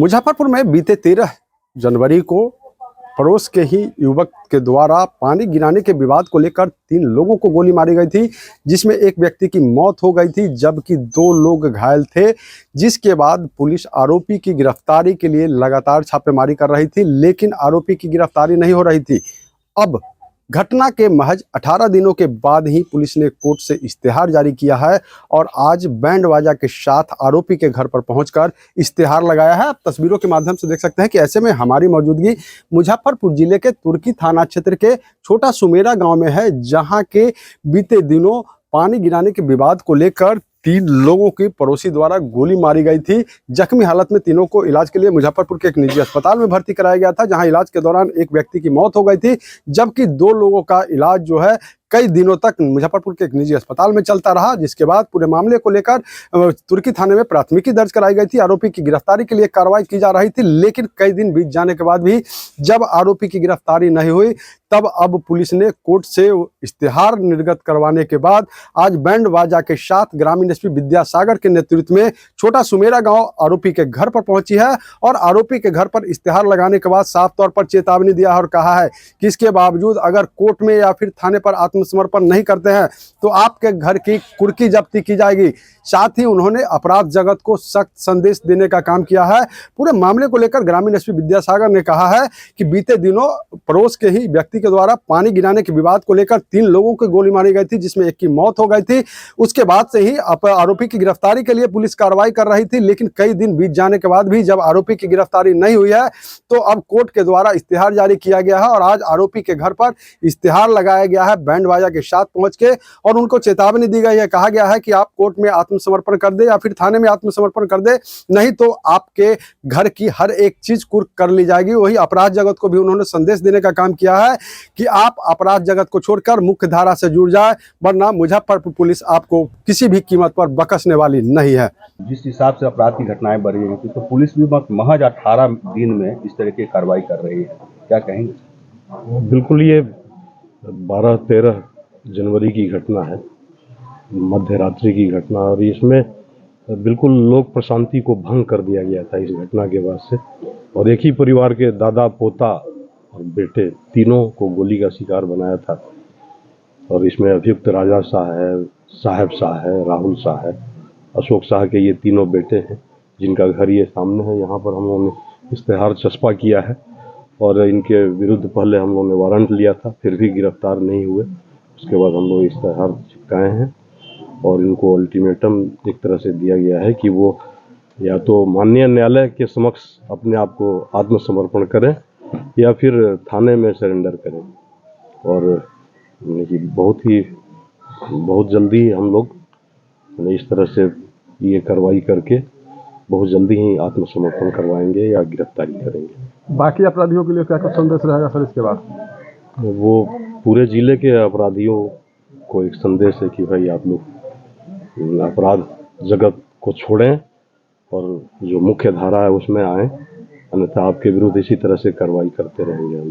मुजफ्फरपुर में बीते 13 जनवरी को पड़ोस के ही युवक के द्वारा पानी गिराने के विवाद को लेकर 3 लोगों को गोली मारी गई थी, जिसमें एक व्यक्ति की मौत हो गई थी जबकि 2 लोग घायल थे। जिसके बाद पुलिस आरोपी की गिरफ्तारी के लिए लगातार छापेमारी कर रही थी, लेकिन आरोपी की गिरफ्तारी नहीं हो रही थी। अब घटना के महज 18 दिनों के बाद ही पुलिस ने कोर्ट से इश्तेहार जारी किया है और आज बैंड बाजा के साथ आरोपी के घर पर पहुंचकर इश्तेहार लगाया है। आप तस्वीरों के माध्यम से देख सकते हैं कि ऐसे में हमारी मौजूदगी मुजफ्फरपुर जिले के तुर्की थाना क्षेत्र के छोटा सुमेरा गांव में है, जहां के बीते दिनों पानी गिराने के विवाद को लेकर 3 लोगों की पड़ोसी द्वारा गोली मारी गई थी। जख्मी हालत में तीनों को इलाज के लिए मुजफ्फरपुर के एक निजी अस्पताल में भर्ती कराया गया था, जहां इलाज के दौरान एक व्यक्ति की मौत हो गई थी, जबकि 2 लोगों का इलाज जो है कई दिनों तक मुजफ्फरपुर के एक निजी अस्पताल में चलता रहा। जिसके बाद पूरे मामले को लेकर तुर्की थाने में प्राथमिकी दर्ज कराई गई थी। आरोपी की गिरफ्तारी के लिए कार्रवाई की जा रही थी, लेकिन कई दिन बीत जाने के बाद भी जब आरोपी की गिरफ्तारी नहीं हुई, तब अब पुलिस ने कोर्ट से इश्तेहार निर्गत करवाने के बाद आज बैंड बाजा के साथ ग्रामीण एसपी विद्यासागर के नेतृत्व में छोटा सुमेरा गांव आरोपी के घर पर पहुंची है और आरोपी के घर पर इश्तेहार लगाने के बाद साफ तौर पर चेतावनी दिया है और कहा है कि इसके बावजूद अगर कोर्ट में या फिर थाने पर आत्मसमर्पण नहीं करते हैं तो आपके घर की कुर्की जब्ती की जाएगी। साथ ही उन्होंने अपराध जगत को सख्त संदेश देने का काम किया है। पूरे मामले को लेकर ग्रामीण एसपी विद्यासागर ने कहा है कि बीते दिनों पड़ोस के ही व्यक्ति के द्वारा पानी गिराने के विवाद को लेकर 3 लोगों को गोली मारी गई थी, जिसमें एक की मौत हो गई थी। उसके बाद से ही आरोपी की गिरफ्तारी के लिए पुलिस कार्रवाई कर रही थी, लेकिन कई दिन बीत जाने के बाद भी जब आरोपी की गिरफ्तारी नहीं हुई है तो अब कोर्ट के द्वारा इश्तेहार जारी किया गया है और आज आरोपी के घर पर इश्तेहार लगाया गया है बैंड बाजा के साथ पहुंच के, और उनको चेतावनी दी गई है। कहा गया है कि आप कोर्ट में आत्मसमर्पण कर दे या फिर थाने में आत्मसमर्पण कर दे, नहीं तो आपके घर की हर एक चीज कुर्क कर ली जाएगी। वही अपराध जगत को भी उन्होंने संदेश देने का काम किया है कि आप अपराध जगत को छोड़कर मुख्य धारा से जुड़ जाए, वरना मुजफ्फरपुर पुलिस आपको किसी भी कीमत पर बख्शने वाली नहीं है। जिस हिसाब से अपराध की घटनाएं बढ़ रही थी, तो पुलिस भी महज 18 दिन में इस तरह की कार्रवाई कर रही है, क्या कहेंगे? बिल्कुल, ये 12-13 जनवरी की घटना है, मध्य रात्रि की घटना, और इसमें बिल्कुल लोक प्रशांति को भंग कर दिया गया था इस घटना के बाद से। और एक ही परिवार के दादा, पोता और बेटे तीनों को गोली का शिकार बनाया था। और इसमें अभियुक्त राजा शाह है, साहेब शाह है, राहुल शाह है, अशोक शाह के ये तीनों बेटे हैं, जिनका घर ये सामने है। यहाँ पर हम लोगों ने इश्तेहार चस्पा किया है और इनके विरुद्ध पहले हम लोगों ने वारंट लिया था, फिर भी गिरफ्तार नहीं हुए। उसके बाद हम लोग इश्तेहार चिपकाए हैं और इनको अल्टीमेटम एक तरह से दिया गया है कि वो या तो माननीय न्यायालय के समक्ष अपने आप को आत्मसमर्पण करें या फिर थाने में सरेंडर करें। और बहुत जल्दी हम लोग इस तरह से ये कार्रवाई करके बहुत जल्दी ही आत्मसमर्पण करवाएंगे या गिरफ्तारी करेंगे। बाकी अपराधियों के लिए क्या संदेश रहेगा सर इसके बाद? वो पूरे जिले के अपराधियों को एक संदेश है कि भाई आप लोग अपराध जगत को छोड़ें और जो मुख्य धारा है उसमें आएं, अन्यथा आपके विरुद्ध इसी तरह से कार्रवाई करते रहेंगे हम।